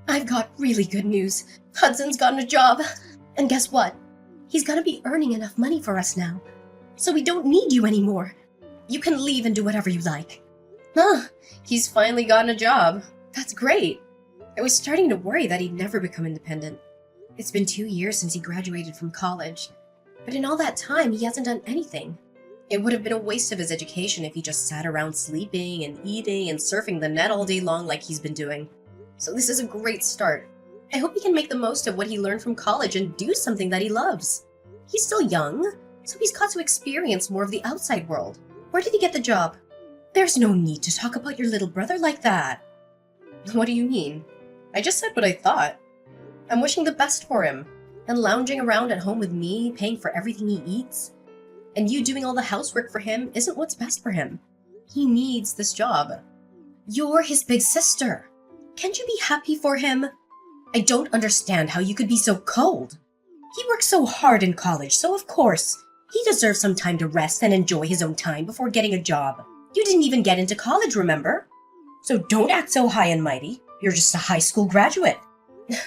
I've got really good news. Hudson's gotten a job. And guess what? He's gonna be earning enough money for us now. So we don't need you anymore. You can leave and do whatever you like. He's finally gotten a job. That's great. I was starting to worry that he'd never become independent. It's been 2 years since he graduated from college. But in all that time, he hasn't done anything. It would have been a waste of his education if he just sat around sleeping and eating and surfing the net all day long like he's been doing. So this is a great start. I hope he can make the most of what he learned from college and do something that he loves. He's still young, so he's got to experience more of the outside world. Where did he get the job? There's no need to talk about your little brother like that. What do you mean? I just said what I thought. I'm wishing the best for him, and lounging around at home with me, paying for everything he eats. And you doing all the housework for him isn't what's best for him. He needs this job. You're his big sister. Can't you be happy for him? I don't understand how you could be so cold. He worked so hard in college, so of course, he deserves some time to rest and enjoy his own time before getting a job. You didn't even get into college, remember? So don't act so high and mighty. You're just a high school graduate.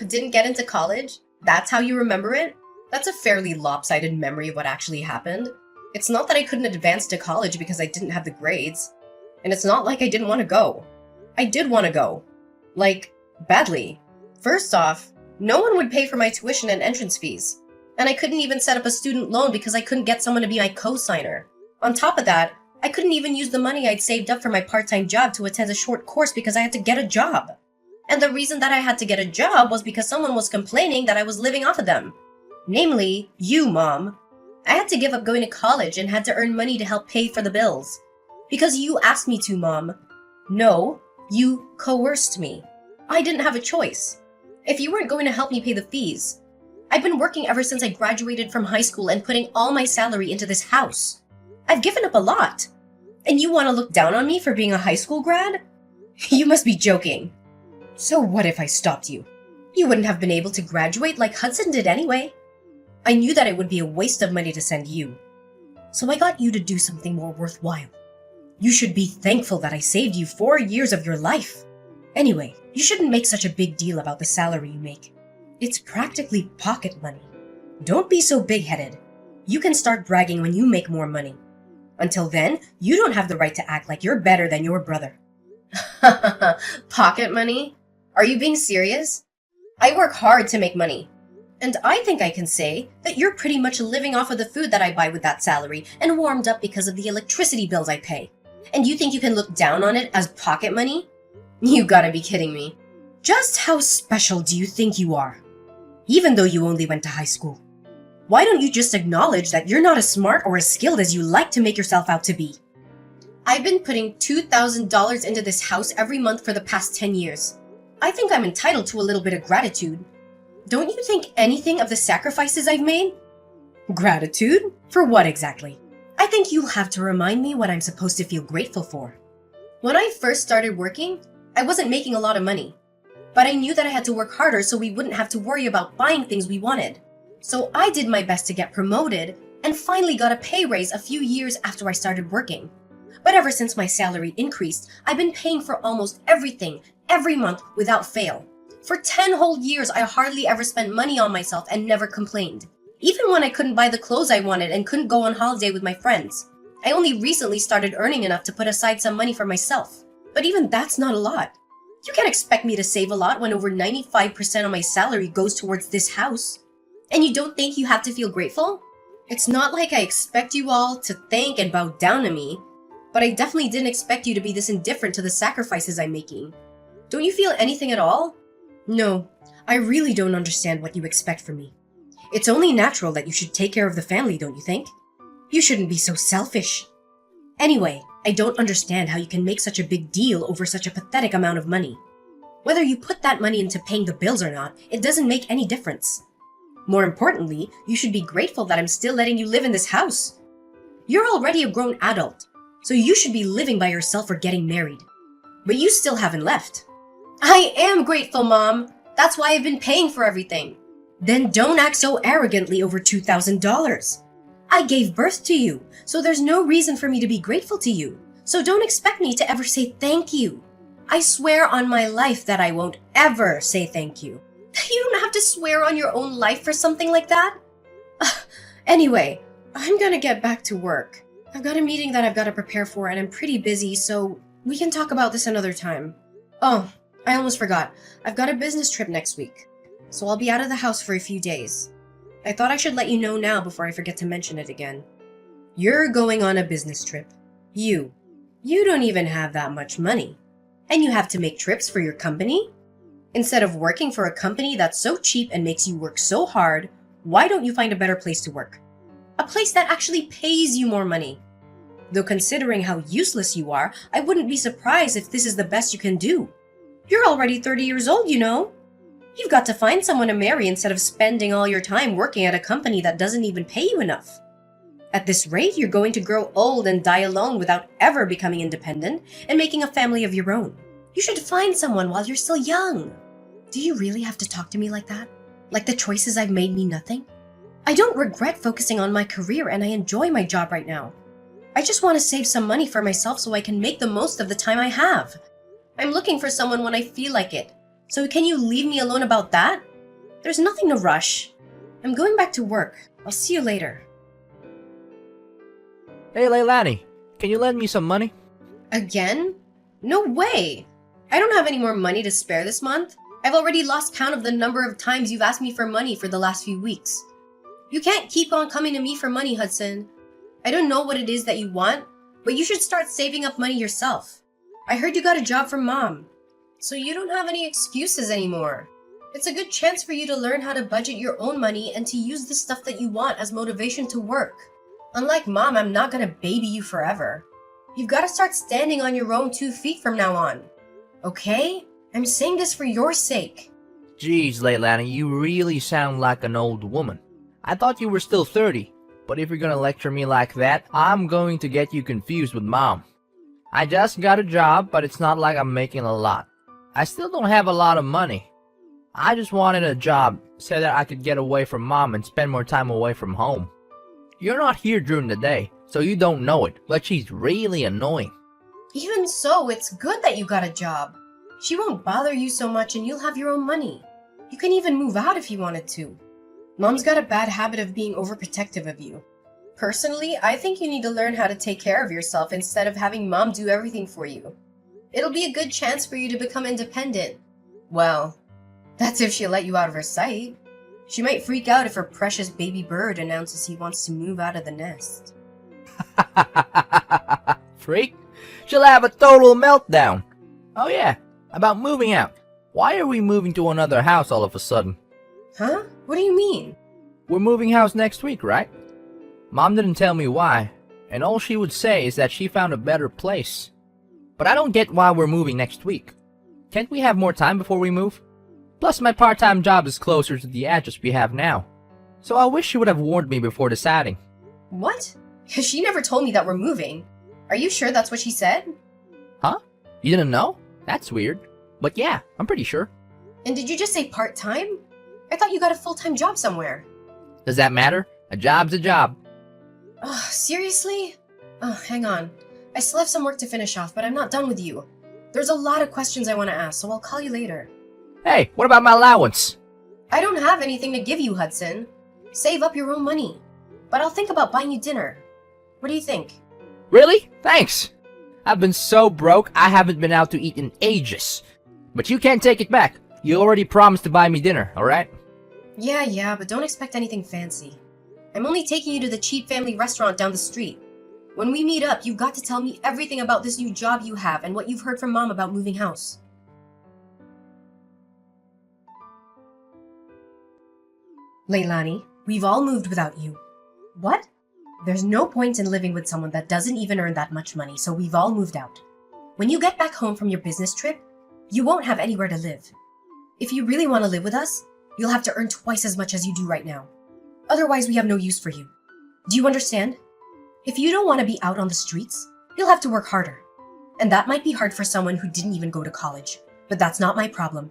Didn't get into college? That's how you remember it? That's a fairly lopsided memory of what actually happened. It's not that I couldn't advance to college because I didn't have the grades. And it's not like I didn't want to go. I did want to go. Like, badly. First off, no one would pay for my tuition and entrance fees. And I couldn't even set up a student loan because I couldn't get someone to be my co-signer. On top of that, I couldn't even use the money I'd saved up for my part-time job to attend a short course because I had to get a job. And the reason that I had to get a job was because someone was complaining that I was living off of them. Namely, you, Mom. I had to give up going to college and had to earn money to help pay for the bills. Because you asked me to, Mom. No, you coerced me. I didn't have a choice. If you weren't going to help me pay the fees. I've been working ever since I graduated from high school and putting all my salary into this house. I've given up a lot. And you want to look down on me for being a high school grad? You must be joking. So what if I stopped you? You wouldn't have been able to graduate like Hudson did anyway. I knew that it would be a waste of money to send you. So I got you to do something more worthwhile. You should be thankful that I saved you 4 years of your life. Anyway, you shouldn't make such a big deal about the salary you make. It's practically pocket money. Don't be so big-headed. You can start bragging when you make more money. Until then, you don't have the right to act like you're better than your brother. Pocket money? Are you being serious? I work hard to make money. And I think I can say that you're pretty much living off of the food that I buy with that salary and warmed up because of the electricity bills I pay. And you think you can look down on it as pocket money? You gotta be kidding me. Just how special do you think you are? Even though you only went to high school. Why don't you just acknowledge that you're not as smart or as skilled as you like to make yourself out to be? I've been putting $2,000 into this house every month for the past 10 years. I think I'm entitled to a little bit of gratitude. Don't you think anything of the sacrifices I've made? Gratitude? For what exactly? I think you'll have to remind me what I'm supposed to feel grateful for. When I first started working, I wasn't making a lot of money. But I knew that I had to work harder so we wouldn't have to worry about buying things we wanted. So I did my best to get promoted and finally got a pay raise a few years after I started working. But ever since my salary increased, I've been paying for almost everything every month without fail. For 10 whole years, I hardly ever spent money on myself and never complained. Even when I couldn't buy the clothes I wanted and couldn't go on holiday with my friends. I only recently started earning enough to put aside some money for myself. But even that's not a lot. You can't expect me to save a lot when over 95% of my salary goes towards this house. And you don't think you have to feel grateful? It's not like I expect you all to thank and bow down to me, but I definitely didn't expect you to be this indifferent to the sacrifices I'm making. Don't you feel anything at all? No, I really don't understand what you expect from me. It's only natural that you should take care of the family, don't you think? You shouldn't be so selfish. Anyway, I don't understand how you can make such a big deal over such a pathetic amount of money. Whether you put that money into paying the bills or not, it doesn't make any difference. More importantly, you should be grateful that I'm still letting you live in this house. You're already a grown adult, so you should be living by yourself or getting married. But you still haven't left. I am grateful, Mom. That's why I've been paying for everything. Then don't act so arrogantly over $2,000. I gave birth to you, so there's no reason for me to be grateful to you. So don't expect me to ever say thank you. I swear on my life that I won't ever say thank you. You don't have to swear on your own life for something like that. Anyway, I'm gonna get back to work. I've got a meeting that I've got to prepare for and I'm pretty busy, so we can talk about this another time. Oh, I almost forgot. I've got a business trip next week, so I'll be out of the house for a few days. I thought I should let you know now before I forget to mention it again. You're going on a business trip. You don't even have that much money. And you have to make trips for your company? Instead of working for a company that's so cheap and makes you work so hard, why don't you find a better place to work? A place that actually pays you more money. Though considering how useless you are, I wouldn't be surprised if this is the best you can do. You're already 30 years old, you know. You've got to find someone to marry instead of spending all your time working at a company that doesn't even pay you enough. At this rate, you're going to grow old and die alone without ever becoming independent and making a family of your own. You should find someone while you're still young. Do you really have to talk to me like that? Like the choices I've made mean nothing? I don't regret focusing on my career and I enjoy my job right now. I just want to save some money for myself so I can make the most of the time I have. I'm looking for someone when I feel like it. So can you leave me alone about that? There's nothing to rush. I'm going back to work. I'll see you later. Hey Leilani, can you lend me some money? Again? No way! I don't have any more money to spare this month. I've already lost count of the number of times you've asked me for money for the last few weeks. You can't keep on coming to me for money, Hudson. I don't know what it is that you want, but you should start saving up money yourself. I heard you got a job from Mom, so you don't have any excuses anymore. It's a good chance for you to learn how to budget your own money and to use the stuff that you want as motivation to work. Unlike Mom, I'm not gonna baby you forever. You've got to start standing on your own 2 feet from now on. Okay? I'm saying this for your sake. Jeez, Leilani, you really sound like an old woman. I thought you were still 30, but if you're gonna lecture me like that, I'm going to get you confused with Mom. I just got a job, but it's not like I'm making a lot. I still don't have a lot of money. I just wanted a job so that I could get away from Mom and spend more time away from home. You're not here during the day, so you don't know it, but she's really annoying. Even so, it's good that you got a job. She won't bother you so much and you'll have your own money. You can even move out if you wanted to. Mom's got a bad habit of being overprotective of you. Personally, I think you need to learn how to take care of yourself instead of having Mom do everything for you. It'll be a good chance for you to become independent. Well, that's if she'll let you out of her sight. She might freak out if her precious baby bird announces he wants to move out of the nest. Freak? She'll have a total meltdown. Oh yeah, about moving out. Why are we moving to another house all of a sudden? Huh? What do you mean? We're moving house next week, right? Mom didn't tell me why, and all she would say is that she found a better place. But I don't get why we're moving next week. Can't we have more time before we move? Plus my part-time job is closer to the address we have now. So I wish she would have warned me before deciding. What? She never told me that we're moving. Are you sure that's what she said? Huh? You didn't know? That's weird. But yeah, I'm pretty sure. And did you just say part-time? I thought you got a full-time job somewhere. Does that matter? A job's a job. Ugh, seriously? Oh, hang on. I still have some work to finish off, but I'm not done with you. There's a lot of questions I want to ask, so I'll call you later. Hey, what about my allowance? I don't have anything to give you, Hudson. Save up your own money. But I'll think about buying you dinner. What do you think? Really? Thanks. I've been so broke, I haven't been out to eat in ages. But you can't take it back. You already promised to buy me dinner, alright? Yeah, but don't expect anything fancy. I'm only taking you to the cheap family restaurant down the street. When we meet up, you've got to tell me everything about this new job you have and what you've heard from Mom about moving house. Leilani, we've all moved without you. What? There's no point in living with someone that doesn't even earn that much money, so we've all moved out. When you get back home from your business trip, you won't have anywhere to live. If you really want to live with us, you'll have to earn twice as much as you do right now. Otherwise, we have no use for you. Do you understand? If you don't want to be out on the streets, you'll have to work harder. And that might be hard for someone who didn't even go to college, but that's not my problem.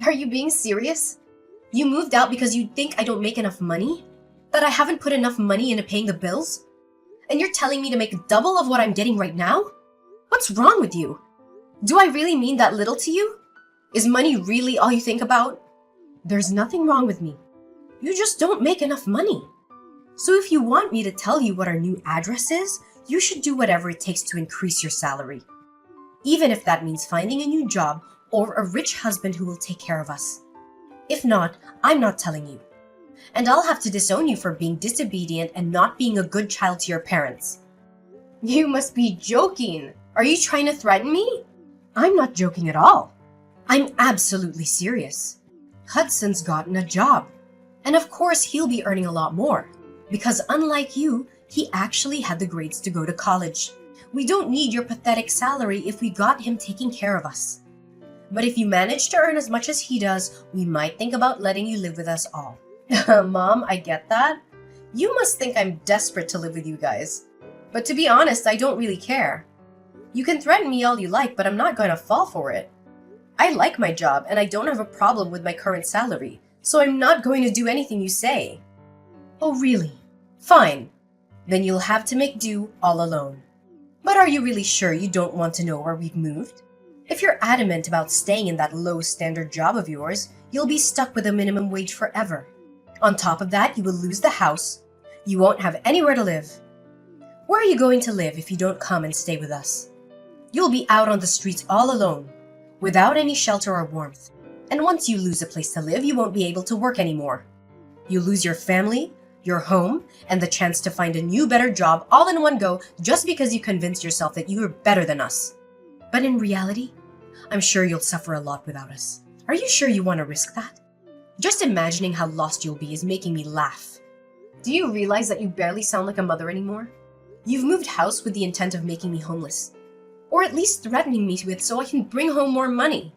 Are you being serious? You moved out because you think I don't make enough money? That I haven't put enough money into paying the bills? And you're telling me to make double of what I'm getting right now? What's wrong with you? Do I really mean that little to you? Is money really all you think about? There's nothing wrong with me. You just don't make enough money. So if you want me to tell you what our new address is, you should do whatever it takes to increase your salary. Even if that means finding a new job or a rich husband who will take care of us. If not, I'm not telling you. And I'll have to disown you for being disobedient and not being a good child to your parents. You must be joking. Are you trying to threaten me? I'm not joking at all. I'm absolutely serious. Hudson's gotten a job. And of course, he'll be earning a lot more. Because unlike you, he actually had the grades to go to college. We don't need your pathetic salary if we got him taking care of us. But if you manage to earn as much as he does, we might think about letting you live with us all. Mom, I get that. You must think I'm desperate to live with you guys. But to be honest, I don't really care. You can threaten me all you like, but I'm not going to fall for it. I like my job, and I don't have a problem with my current salary, so I'm not going to do anything you say. Oh, really? Fine. Then you'll have to make do all alone. But are you really sure you don't want to know where we've moved? If you're adamant about staying in that low-standard job of yours, you'll be stuck with a minimum wage forever. On top of that, you will lose the house. You won't have anywhere to live. Where are you going to live if you don't come and stay with us? You'll be out on the streets all alone, without any shelter or warmth. And once you lose a place to live, you won't be able to work anymore. You lose your family, your home, and the chance to find a new, better job all in one go just because you convinced yourself that you are better than us. But in reality, I'm sure you'll suffer a lot without us. Are you sure you want to risk that? Just imagining how lost you'll be is making me laugh. Do you realize that you barely sound like a mother anymore? You've moved house with the intent of making me homeless. Or at least threatening me with so I can bring home more money.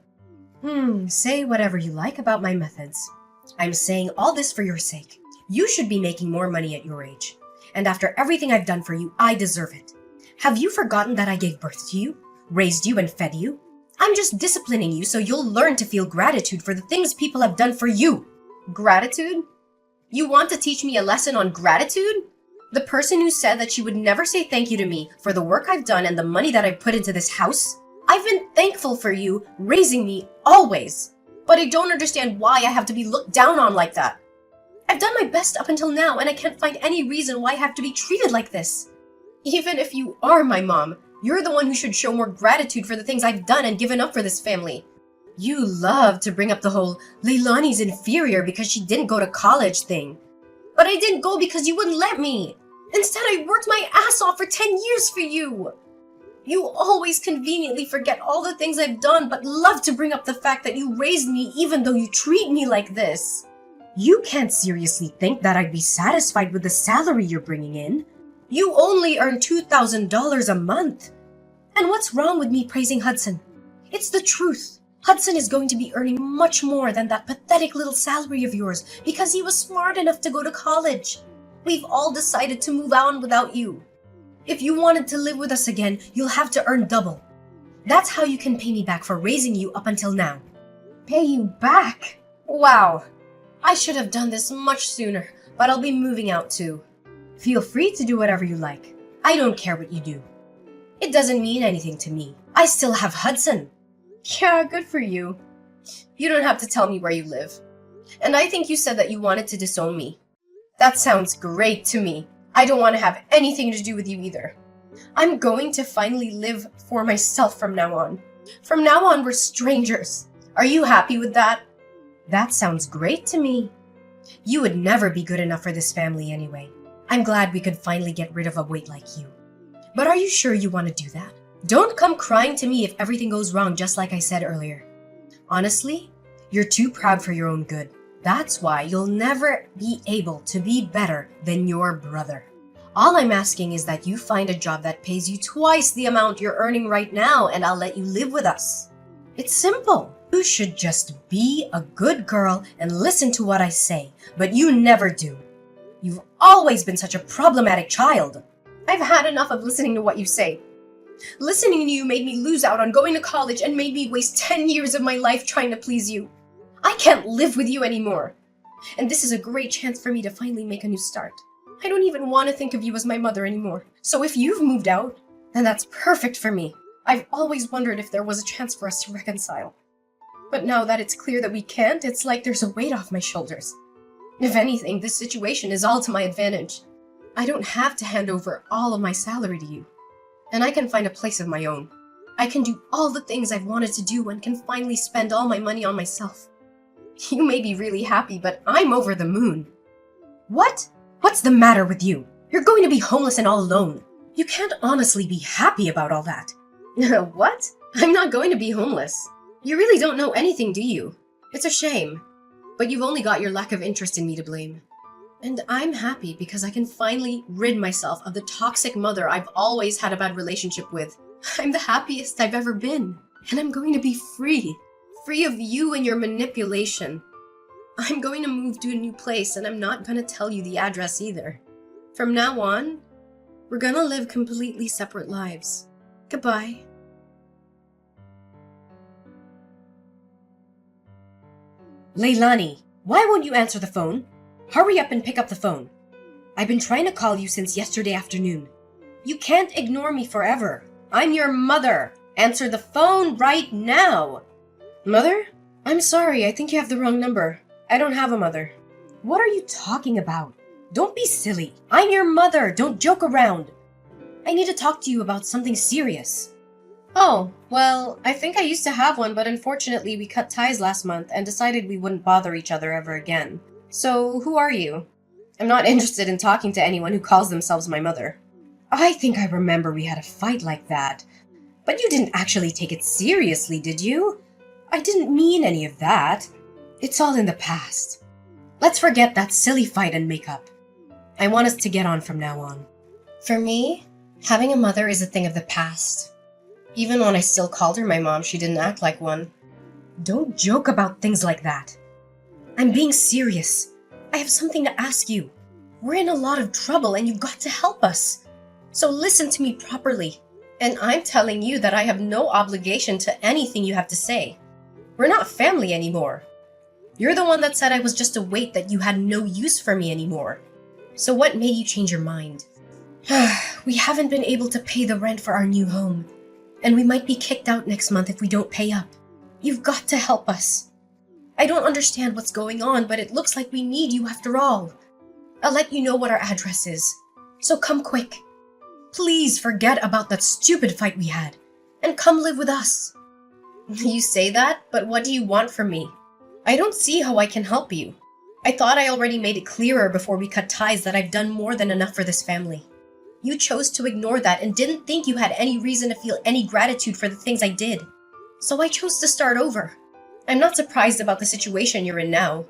Say whatever you like about my methods. I'm saying all this for your sake. You should be making more money at your age. And after everything I've done for you, I deserve it. Have you forgotten that I gave birth to you, raised you, and fed you? I'm just disciplining you so you'll learn to feel gratitude for the things people have done for you. Gratitude? You want to teach me a lesson on gratitude? The person who said that she would never say thank you to me for the work I've done and the money that I've put into this house? I've been thankful for you raising me always. But I don't understand why I have to be looked down on like that. I've done my best up until now and I can't find any reason why I have to be treated like this. Even if you are my mom, you're the one who should show more gratitude for the things I've done and given up for this family. You love to bring up the whole Leilani's inferior because she didn't go to college thing. But I didn't go because you wouldn't let me. Instead, I worked my ass off for 10 years for you. You always conveniently forget all the things I've done but love to bring up the fact that you raised me even though you treat me like this. You can't seriously think that I'd be satisfied with the salary you're bringing in. You only earn $2,000 a month. And what's wrong with me praising Hudson? It's the truth. Hudson is going to be earning much more than that pathetic little salary of yours because he was smart enough to go to college. We've all decided to move on without you. If you wanted to live with us again, you'll have to earn double. That's how you can pay me back for raising you up until now. Pay you back? Wow. I should have done this much sooner, but I'll be moving out too. Feel free to do whatever you like. I don't care what you do. It doesn't mean anything to me. I still have Hudson. Yeah, good for you. You don't have to tell me where you live. And I think you said that you wanted to disown me. That sounds great to me. I don't want to have anything to do with you either. I'm going to finally live for myself from now on. From now on, we're strangers. Are you happy with that? That sounds great to me. You would never be good enough for this family anyway. I'm glad we could finally get rid of a weight like you. But are you sure you want to do that? Don't come crying to me if everything goes wrong, just like I said earlier. Honestly, you're too proud for your own good. That's why you'll never be able to be better than your brother. All I'm asking is that you find a job that pays you twice the amount you're earning right now, and I'll let you live with us. It's simple. You should just be a good girl and listen to what I say, but you never do. You've always been such a problematic child. I've had enough of listening to what you say. Listening to you made me lose out on going to college and made me waste 10 years of my life trying to please you. I can't live with you anymore. And this is a great chance for me to finally make a new start. I don't even want to think of you as my mother anymore. So if you've moved out, then that's perfect for me. I've always wondered if there was a chance for us to reconcile. But now that it's clear that we can't, it's like there's a weight off my shoulders. If anything, this situation is all to my advantage. I don't have to hand over all of my salary to you. And I can find a place of my own. I can do all the things I've wanted to do and can finally spend all my money on myself. You may be really happy, but I'm over the moon. What? What's the matter with you? You're going to be homeless and all alone. You can't honestly be happy about all that. What? I'm not going to be homeless. You really don't know anything, do you? It's a shame. But you've only got your lack of interest in me to blame. And I'm happy because I can finally rid myself of the toxic mother I've always had a bad relationship with. I'm the happiest I've ever been. And I'm going to be free. Free of you and your manipulation. I'm going to move to a new place and I'm not going to tell you the address either. From now on, we're going to live completely separate lives. Goodbye. Leilani, why won't you answer the phone? Hurry up and pick up the phone. I've been trying to call you since yesterday afternoon. You can't ignore me forever. I'm your mother. Answer the phone right now. Mother? I'm sorry, I think you have the wrong number. I don't have a mother. What are you talking about? Don't be silly. I'm your mother. Don't joke around. I need to talk to you about something serious. Oh, well, I think I used to have one, but unfortunately we cut ties last month and decided we wouldn't bother each other ever again. So, who are you? I'm not interested in talking to anyone who calls themselves my mother. I think I remember we had a fight like that. But you didn't actually take it seriously, did you? I didn't mean any of that. It's all in the past. Let's forget that silly fight and make up. I want us to get on from now on. For me, having a mother is a thing of the past. Even when I still called her my mom, she didn't act like one. Don't joke about things like that. I'm being serious. I have something to ask you. We're in a lot of trouble and you've got to help us. So listen to me properly. And I'm telling you that I have no obligation to anything you have to say. We're not family anymore. You're the one that said I was just a weight, that you had no use for me anymore. So what made you change your mind? We haven't been able to pay the rent for our new home. And we might be kicked out next month if we don't pay up. You've got to help us. I don't understand what's going on, but it looks like we need you after all. I'll let you know what our address is. So come quick. Please forget about that stupid fight we had, and come live with us. You say that, but what do you want from me? I don't see how I can help you. I thought I already made it clearer before we cut ties that I've done more than enough for this family. You chose to ignore that and didn't think you had any reason to feel any gratitude for the things I did. So I chose to start over. I'm not surprised about the situation you're in now.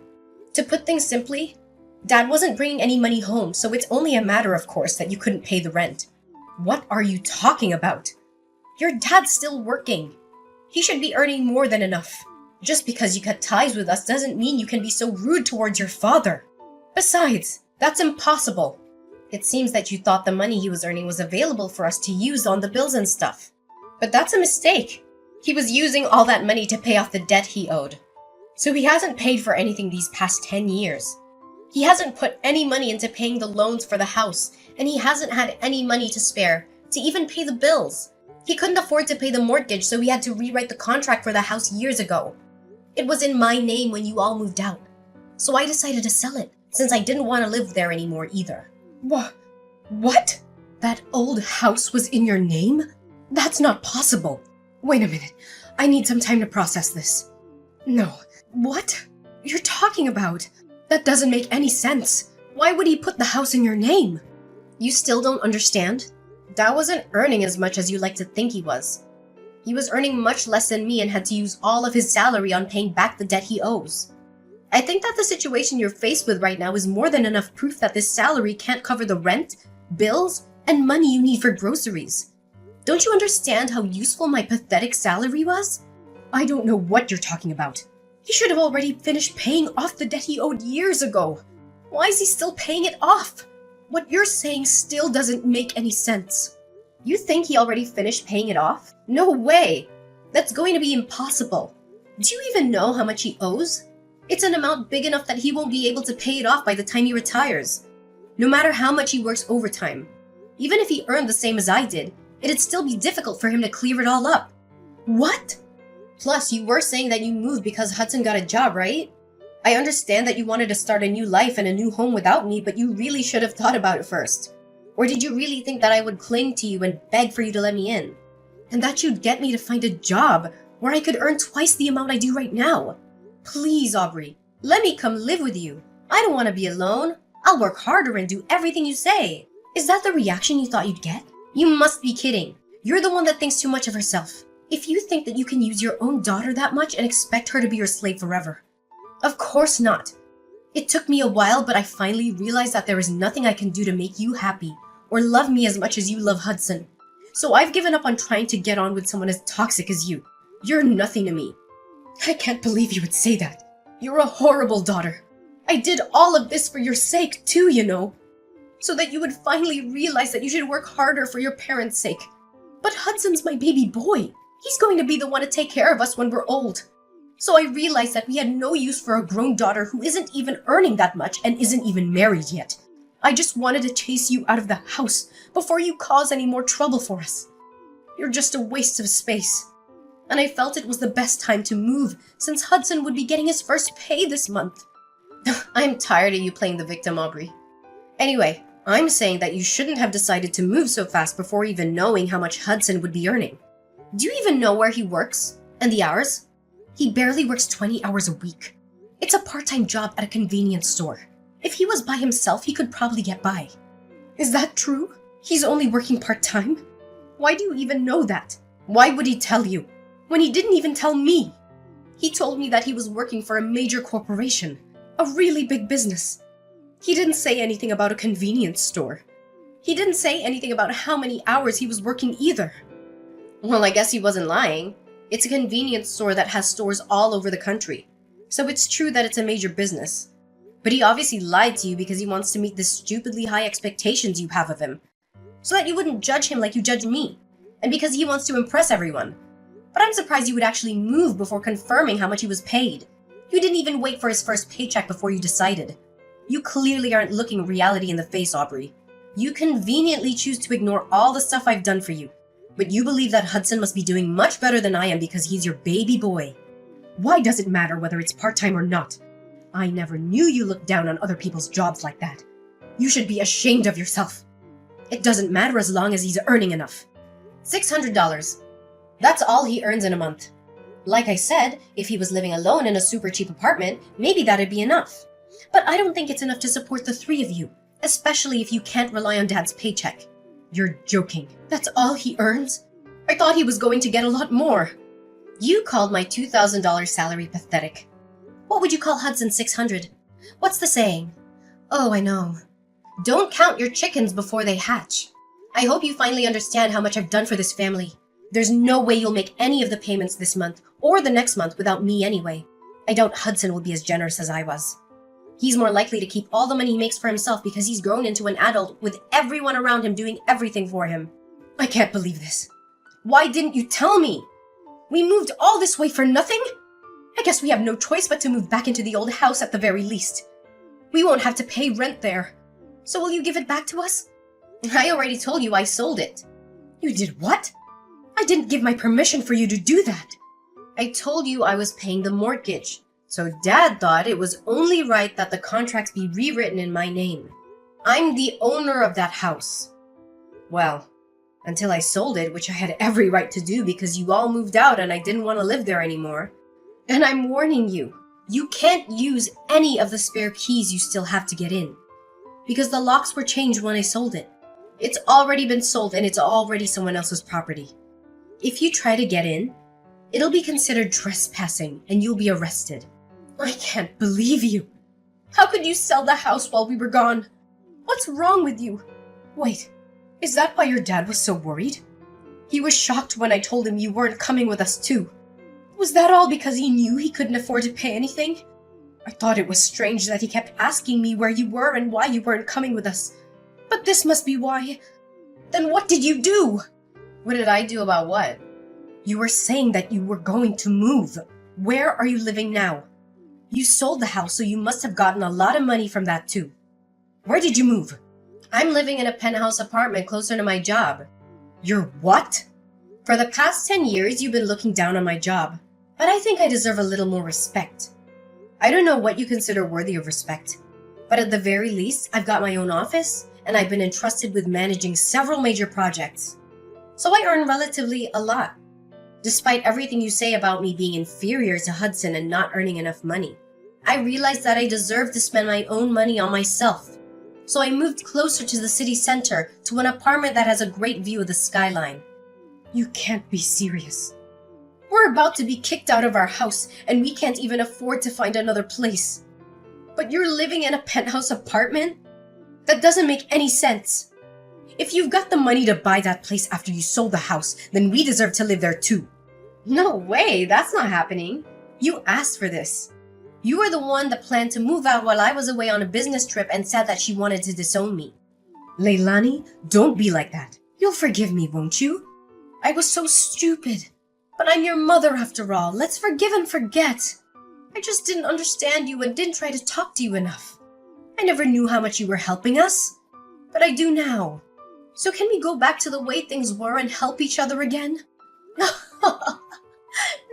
To put things simply, Dad wasn't bringing any money home, so it's only a matter of course that you couldn't pay the rent. What are you talking about? Your dad's still working. He should be earning more than enough. Just because you cut ties with us doesn't mean you can be so rude towards your father. Besides, that's impossible. It seems that you thought the money he was earning was available for us to use on the bills and stuff. But that's a mistake. He was using all that money to pay off the debt he owed. So he hasn't paid for anything these past 10 years. He hasn't put any money into paying the loans for the house, and he hasn't had any money to spare to even pay the bills. He couldn't afford to pay the mortgage, so he had to rewrite the contract for the house years ago. It was in my name when you all moved out. So I decided to sell it, since I didn't want to live there anymore either. What? That old house was in your name? That's not possible. Wait a minute. I need some time to process this. No. What? You're talking about? That doesn't make any sense. Why would he put the house in your name? You still don't understand? Dad wasn't earning as much as you like to think he was. He was earning much less than me and had to use all of his salary on paying back the debt he owes. I think that the situation you're faced with right now is more than enough proof that this salary can't cover the rent, bills, and money you need for groceries. Don't you understand how useful my pathetic salary was? I don't know what you're talking about. He should have already finished paying off the debt he owed years ago. Why is he still paying it off? What you're saying still doesn't make any sense. You think he already finished paying it off? No way! That's going to be impossible. Do you even know how much he owes? It's an amount big enough that he won't be able to pay it off by the time he retires. No matter how much he works overtime. Even if he earned the same as I did, it'd still be difficult for him to clear it all up. What? Plus, you were saying that you moved because Hudson got a job, right? I understand that you wanted to start a new life and a new home without me, but you really should have thought about it first. Or did you really think that I would cling to you and beg for you to let me in? And that you'd get me to find a job where I could earn twice the amount I do right now? Please, Aubrey, let me come live with you. I don't want to be alone. I'll work harder and do everything you say. Is that the reaction you thought you'd get? You must be kidding. You're the one that thinks too much of herself. If you think that you can use your own daughter that much and expect her to be your slave forever. Of course not. It took me a while, but I finally realized that there is nothing I can do to make you happy or love me as much as you love Hudson. So I've given up on trying to get on with someone as toxic as you. You're nothing to me. I can't believe you would say that. You're a horrible daughter. I did all of this for your sake too, you know. So that you would finally realize that you should work harder for your parents' sake. But Hudson's my baby boy. He's going to be the one to take care of us when we're old. So I realized that we had no use for a grown daughter who isn't even earning that much and isn't even married yet. I just wanted to chase you out of the house before you cause any more trouble for us. You're just a waste of space. And I felt it was the best time to move since Hudson would be getting his first pay this month. I'm tired of you playing the victim, Aubrey. Anyway, I'm saying that you shouldn't have decided to move so fast before even knowing how much Hudson would be earning. Do you even know where he works? And the hours? He barely works 20 hours a week. It's a part-time job at a convenience store. If he was by himself, he could probably get by. Is that true? He's only working part-time? Why do you even know that? Why would he tell you? When he didn't even tell me. He told me that he was working for a major corporation. A really big business. He didn't say anything about a convenience store. He didn't say anything about how many hours he was working either. Well, I guess he wasn't lying. It's a convenience store that has stores all over the country. So it's true that it's a major business. But he obviously lied to you because he wants to meet the stupidly high expectations you have of him. So that you wouldn't judge him like you judge me. And because he wants to impress everyone. But I'm surprised you would actually move before confirming how much he was paid. You didn't even wait for his first paycheck before you decided. You clearly aren't looking reality in the face, Aubrey. You conveniently choose to ignore all the stuff I've done for you. But you believe that Hudson must be doing much better than I am because he's your baby boy. Why does it matter whether it's part-time or not? I never knew you looked down on other people's jobs like that. You should be ashamed of yourself. It doesn't matter as long as he's earning enough. $600. That's all he earns in a month. Like I said, if he was living alone in a super cheap apartment, maybe that'd be enough. But I don't think it's enough to support the three of you, especially if you can't rely on Dad's paycheck. You're joking. That's all he earns? I thought he was going to get a lot more. You called my $2,000 salary pathetic. What would you call Hudson's $600? What's the saying? Oh, I know. Don't count your chickens before they hatch. I hope you finally understand how much I've done for this family. There's no way you'll make any of the payments this month, or the next month without me anyway. I doubt Hudson will be as generous as I was. He's more likely to keep all the money he makes for himself because he's grown into an adult with everyone around him doing everything for him. I can't believe this. Why didn't you tell me? We moved all this way for nothing? I guess we have no choice but to move back into the old house at the very least. We won't have to pay rent there. So will you give it back to us? I already told you I sold it. You did what? I didn't give my permission for you to do that. I told you I was paying the mortgage. So Dad thought it was only right that the contracts be rewritten in my name. I'm the owner of that house. Well, until I sold it, which I had every right to do because you all moved out and I didn't want to live there anymore. And I'm warning you, you can't use any of the spare keys you still have to get in. Because the locks were changed when I sold it. It's already been sold and it's already someone else's property. If you try to get in, it'll be considered trespassing and you'll be arrested. I can't believe you. How could you sell the house while we were gone? What's wrong with you? Wait, is that why your dad was so worried? He was shocked when I told him you weren't coming with us too. Was that all because he knew he couldn't afford to pay anything? I thought it was strange that he kept asking me where you were and why you weren't coming with us. But this must be why. Then what did you do? What did I do about what? You were saying that you were going to move. Where are you living now? You sold the house, so you must have gotten a lot of money from that too. Where did you move? I'm living in a penthouse apartment closer to my job. Your what? For the past 10 years, you've been looking down on my job, but I think I deserve a little more respect. I don't know what you consider worthy of respect, but at the very least, I've got my own office, and I've been entrusted with managing several major projects. So I earn relatively a lot, despite everything you say about me being inferior to Hudson and not earning enough money. I realized that I deserve to spend my own money on myself. So I moved closer to the city center to an apartment that has a great view of the skyline. You can't be serious. We're about to be kicked out of our house and we can't even afford to find another place. But you're living in a penthouse apartment? That doesn't make any sense. If you've got the money to buy that place after you sold the house, then we deserve to live there too. No way, that's not happening. You asked for this. You were the one that planned to move out while I was away on a business trip and said that she wanted to disown me. Leilani, don't be like that. You'll forgive me, won't you? I was so stupid. But I'm your mother after all. Let's forgive and forget. I just didn't understand you and didn't try to talk to you enough. I never knew how much you were helping us. But I do now. So can we go back to the way things were and help each other again?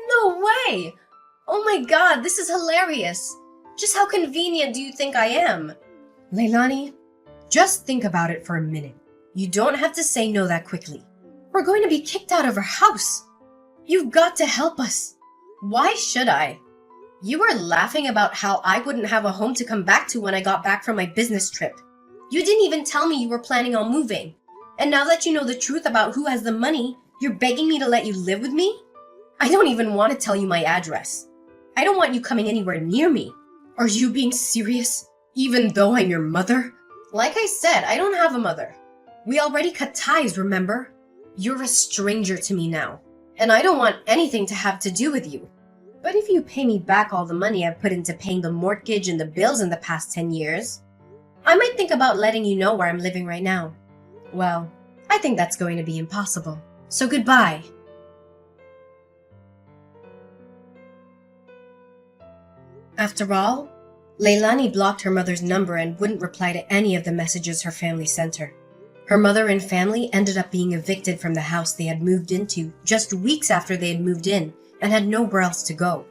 No way! Oh my god, this is hilarious. Just how convenient do you think I am? Leilani, just think about it for a minute. You don't have to say no that quickly. We're going to be kicked out of our house. You've got to help us. Why should I? You were laughing about how I wouldn't have a home to come back to when I got back from my business trip. You didn't even tell me you were planning on moving. And now that you know the truth about who has the money, you're begging me to let you live with me? I don't even want to tell you my address. I don't want you coming anywhere near me. Are you being serious? Even though I'm your mother? Like I said, I don't have a mother. We already cut ties, remember? You're a stranger to me now, and I don't want anything to have to do with you. But if you pay me back all the money I've put into paying the mortgage and the bills in the past 10 years, I might think about letting you know where I'm living right now. Well, I think that's going to be impossible. So goodbye. After all, Leilani blocked her mother's number and wouldn't reply to any of the messages her family sent her. Her mother and family ended up being evicted from the house they had moved into just weeks after they had moved in and had nowhere else to go.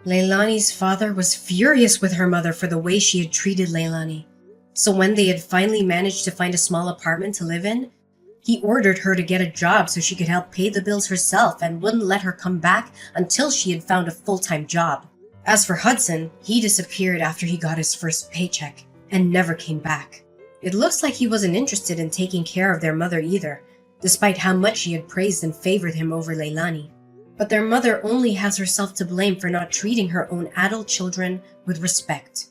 Leilani's father was furious with her mother for the way she had treated Leilani. So when they had finally managed to find a small apartment to live in, he ordered her to get a job so she could help pay the bills herself and wouldn't let her come back until she had found a full-time job. As for Hudson, he disappeared after he got his first paycheck and never came back. It looks like he wasn't interested in taking care of their mother either, despite how much she had praised and favored him over Leilani. But their mother only has herself to blame for not treating her own adult children with respect.